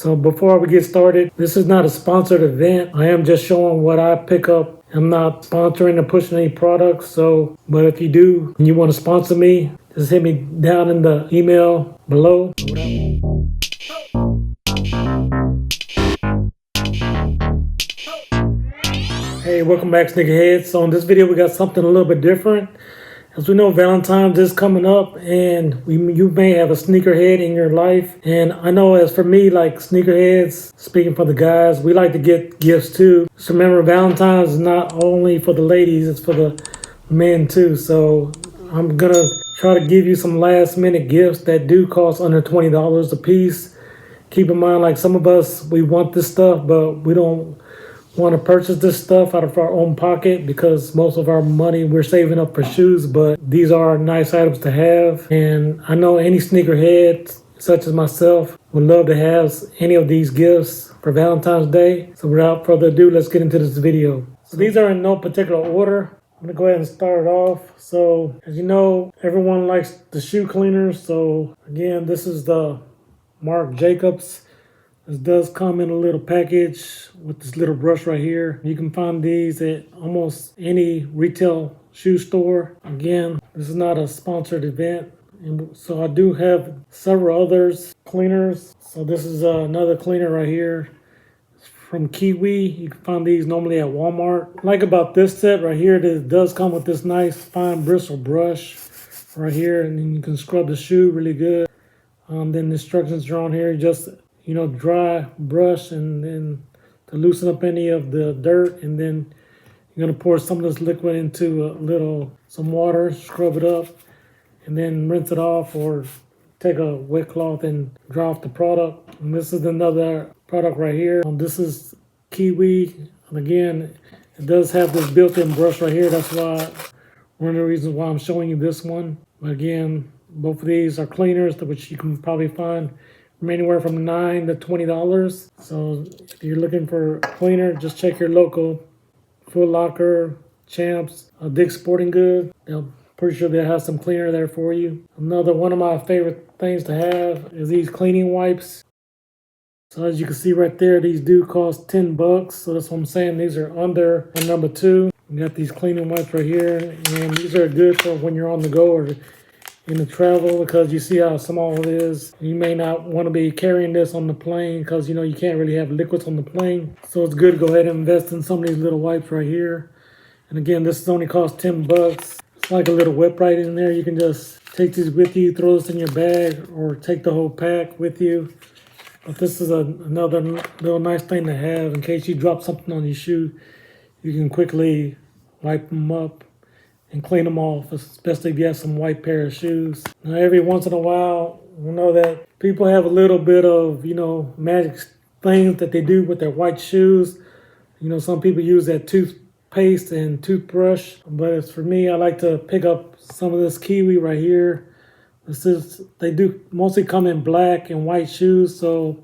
So before we get started, this is not a sponsored event. I am just showing what I pick up. I'm not sponsoring or pushing any products. But if you do and you want to sponsor me, just hit me down in the email below. Hey, welcome back, Sneakerheads. So in this video, we got something a little bit different. As we know, Valentine's is coming up, and you may have a sneakerhead in your life. And I know, as for me, like sneakerheads, speaking for the guys, we like to get gifts too. So remember, Valentine's is not only for the ladies, it's for the men too. So I'm gonna try to give you some last minute gifts that do cost under $20 a piece. Keep in mind, like some of us, we want this stuff, but we don't want to purchase this stuff out of our own pocket because most of our money we're saving up for shoes, but these are nice items to have. And I know any sneakerhead such as myself would love to have any of these gifts for Valentine's Day. So without further ado, let's get into this video. So these are in no particular order. I'm gonna go ahead and start it off. So as you know, everyone likes the shoe cleaners. So again, this is the Marc Jacobs. This does come in a little package with this little brush right here. You can find these at almost any retail shoe store. Again, this is not a sponsored event. And so I do have several others cleaners. So this is another cleaner right here. It's from Kiwi. You can find these normally at Walmart. Like about this set right here, it does come with this nice fine bristle brush right here. And then you can scrub the shoe really good. Then the instructions are on here. Just dry brush and then to loosen up any of the dirt, and then you're going to pour some of this liquid into some water, scrub it up, and then rinse it off, or take a wet cloth and dry off the product. And this is another product right here. This is Kiwi, and again, it does have this built-in brush right here. That's why one of the reasons why I'm showing you this one. But again, both of these are cleaners, which you can probably find from anywhere from $9 to $20. So if you're looking for a cleaner, just check your local Foot Locker, Champs, Dick's Sporting Goods. I'm pretty sure they'll have some cleaner there for you. Another one of my favorite things to have is these cleaning wipes. So as you can see right there, these do cost $10. So that's what I'm saying. These are under number 2. We got these cleaning wipes right here, and these are good for when you're on the go or in the travel, because you see how small it is. You may not want to be carrying this on the plane because you can't really have liquids on the plane. So it's good to go ahead and invest in some of these little wipes right here. And again, this only costs $10. It's like a little whip right in there. You can just take these with you, throw this in your bag, or take the whole pack with you. But this is another little nice thing to have in case you drop something on your shoe. You can quickly wipe them up and clean them off, especially if you have some white pair of shoes. Now, every once in a while, we know that people have a little bit of, magic things that they do with their white shoes. Some people use that toothpaste and toothbrush, but as for me, I like to pick up some of this Kiwi right here. They do mostly come in black and white shoes, so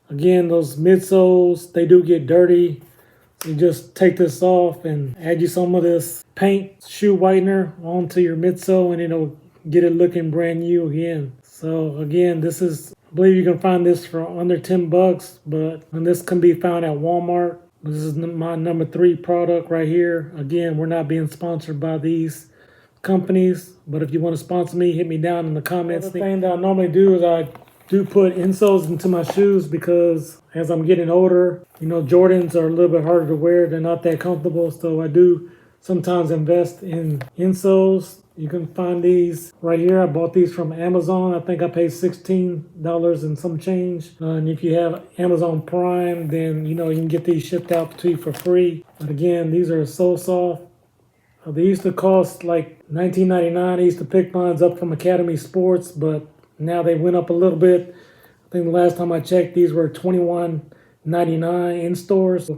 again, those midsoles, they do get dirty. You just take this off and add you some of this paint shoe whitener onto your midsole, and it'll get it looking brand new again. So again, I believe you can find this for under $10, and this can be found at Walmart. This is my number 3 product right here. Again, we're not being sponsored by these companies, but if you want to sponsor me, hit me down in the comments. The thing that I normally do is I do put insoles into my shoes because as I'm getting older, Jordans are a little bit harder to wear. They're not that comfortable. So I do sometimes invest in insoles. You can find these right here. I bought these from Amazon. I think I paid $16 and some change. And if you have Amazon Prime, then you can get these shipped out to you for free. But again, these are so soft. They used to cost like $19.99. I used to pick mine up from Academy Sports, but now they went up a little bit. I think the last time I checked, these were $21.99 in stores.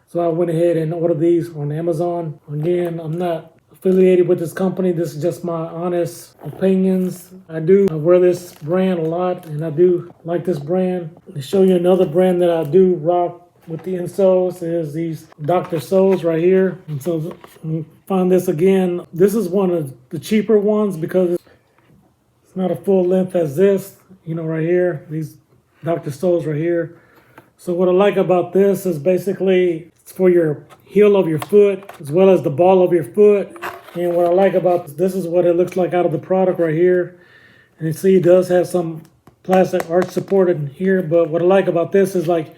So I went ahead and ordered these on Amazon. Again, I'm not affiliated with this company. This is just my honest opinions. I wear this brand a lot, and I do like this brand. To show you another brand that I do rock with the insoles is these Dr. Soles right here. And so you find this again. This is one of the cheaper ones because it's not a full length as this. Right here, these Dr. Souls right here. So what I like about this is basically it's for your heel of your foot as well as the ball of your foot. And what I like about this is what it looks like out of the product right here. And you see it does have some plastic arch support in here, but what I like about this is like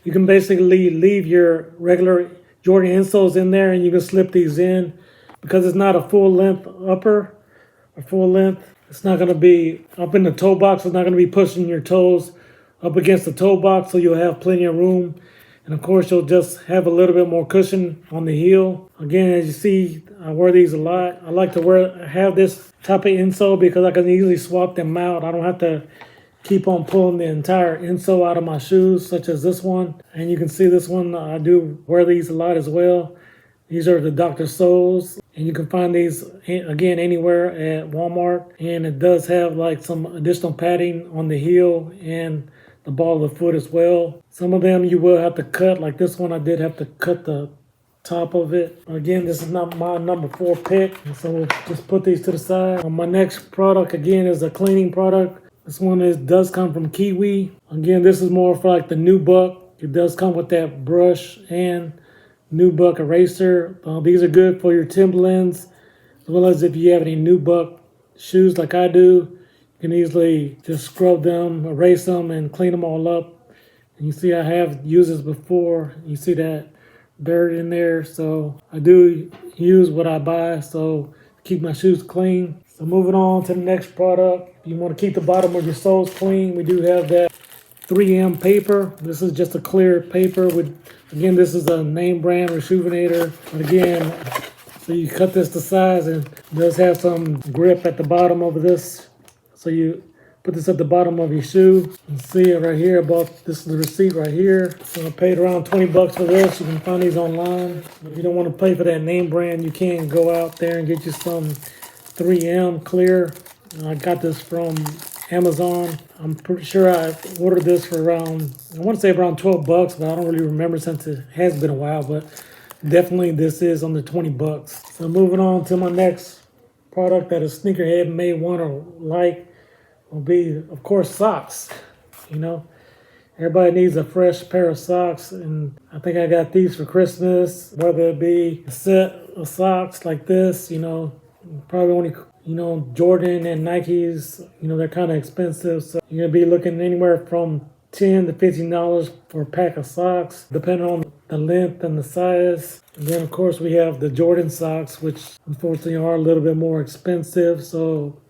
you can basically leave your regular Jordan insoles in there and you can slip these in because it's not a full length upper or full length. It's not going to be up in the toe box. It's not going to be pushing your toes up against the toe box, so you'll have plenty of room. And of course, you'll just have a little bit more cushion on the heel. Again, as you see, I wear these a lot. I like to have this type of insole because I can easily swap them out. I don't have to keep on pulling the entire insole out of my shoes, such as this one. And you can see this one, I do wear these a lot as well. These are the Dr. Souls, and you can find these, again, anywhere at Walmart. And it does have like some additional padding on the heel and the ball of the foot as well. Some of them you will have to cut, like this one I did have to cut the top of it. Again, this is not my number 4 pick, so we'll just put these to the side. My next product, again, is a cleaning product. This one does come from Kiwi. Again, this is more for like the nubuck. It does come with that brush and nubuck eraser. These are good for your Timberlands, as well as if you have any nubuck shoes like I do. You can easily just scrub them, erase them, and clean them all up. And you see I have used this before. You see that dirt in there. So I do use what I buy so keep my shoes clean. So moving on to the next product. If you want to keep the bottom of your soles clean, we do have that 3M paper. This is just a clear paper with, again, this is a name brand Rejuvenator. But again, so you cut this to size and it does have some grip at the bottom of this. So you put this at the bottom of your shoe. You can see it right here. This is the receipt right here. So I paid around 20 bucks for this. You can find these online. If you don't want to pay for that name brand, you can go out there and get you some 3M clear. I got this from Amazon. I'm pretty sure I ordered this for around, I want to say around 12 bucks, but I don't really remember since it has been a while, but definitely this is under 20 bucks. So moving on to my next product that a sneakerhead may want to like will be, of course, socks. You know, everybody needs a fresh pair of socks, and I think I got these for Christmas, whether it be a set of socks like this, you know, probably only, you know, Jordan and Nikes, you know, they're kind of expensive. So you're going to be looking anywhere from $10 to $15 for a pack of socks, depending on the length and the size. And then, of course, we have the Jordan socks, which unfortunately are a little bit more expensive. So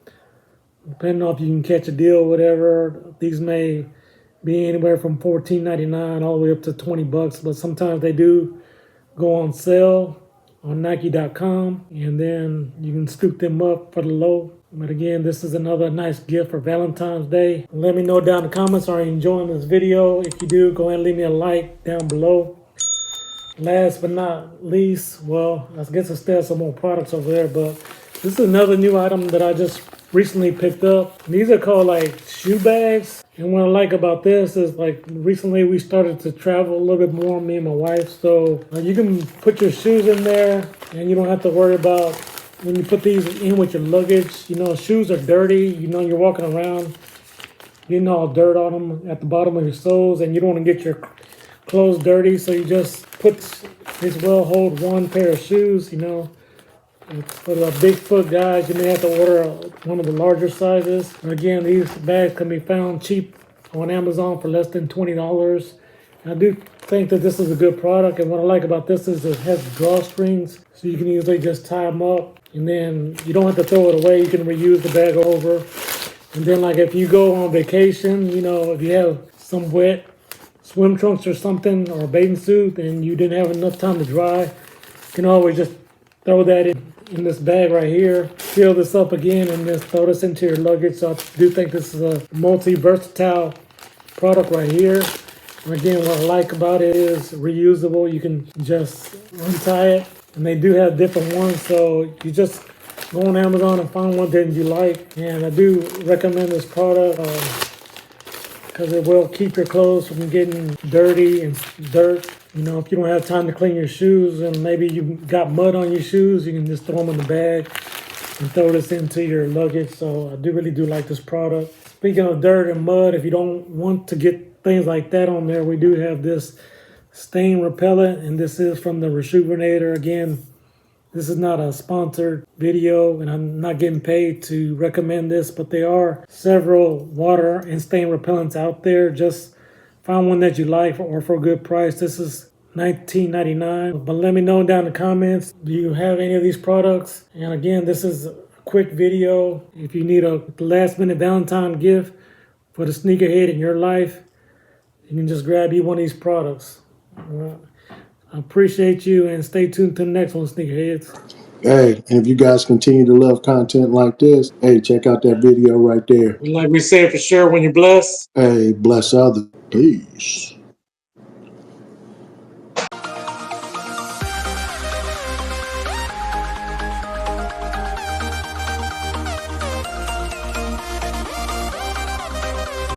depending on if you can catch a deal or whatever, these may be anywhere from $14.99 all the way up to 20 bucks. But sometimes they do go on sale on Nike.com, and then you can scoop them up for the low. But again, this is another nice gift for Valentine's Day. Let me know down in the comments, are you enjoying this video? If you do, go ahead and leave me a like down below. Last but not least, well, I guess I still have some more products over there, but this is another new item that I just recently picked up. These are called like shoe bags. And what I like about this is like recently we started to travel a little bit more, me and my wife. So you can put your shoes in there and you don't have to worry about when you put these in with your luggage. You know, shoes are dirty. You know, you're walking around getting all dirt on them at the bottom of your soles, and you don't want to get your clothes dirty. So you just put this will hold one pair of shoes, you know. For the big foot guys, you may have to order one of the larger sizes. And again, these bags can be found cheap on Amazon for less than $20. And I do think that this is a good product. And what I like about this is it has drawstrings, so you can easily just tie them up. And then you don't have to throw it away. You can reuse the bag over. And then like if you go on vacation, you know, if you have some wet swim trunks or something, or a bathing suit, and you didn't have enough time to dry, you can always just throw that in this bag right here, fill this up again, and just throw this into your luggage. So I do think this is a multi-versatile product right here. And again, what I like about it is reusable. You can just untie it, and they do have different ones. So you just go on Amazon and find one that you like. And I do recommend this product because it will keep your clothes from getting dirty and dirt. You know, if you don't have time to clean your shoes and maybe you got mud on your shoes, you can just throw them in the bag and throw this into your luggage. So I really do like this product. Speaking of dirt and mud, if you don't want to get things like that on there, we do have this stain repellent, and this is from the Rejuvenator. Again, this is not a sponsored video, and I'm not getting paid to recommend this, but there are several water and stain repellents out there. Just find one that you like or for a good price. This is $19.99. But let me know down in the comments, do you have any of these products? And again, this is a quick video. If you need a last minute Valentine gift for the sneakerhead in your life, you can just grab you one of these products. I appreciate you, and stay tuned to the next one, sneakerheads. Hey, and if you guys continue to love content like this, hey, check out that video right there. Like we said, for sure, when you're blessed, Hey, bless others. Peace.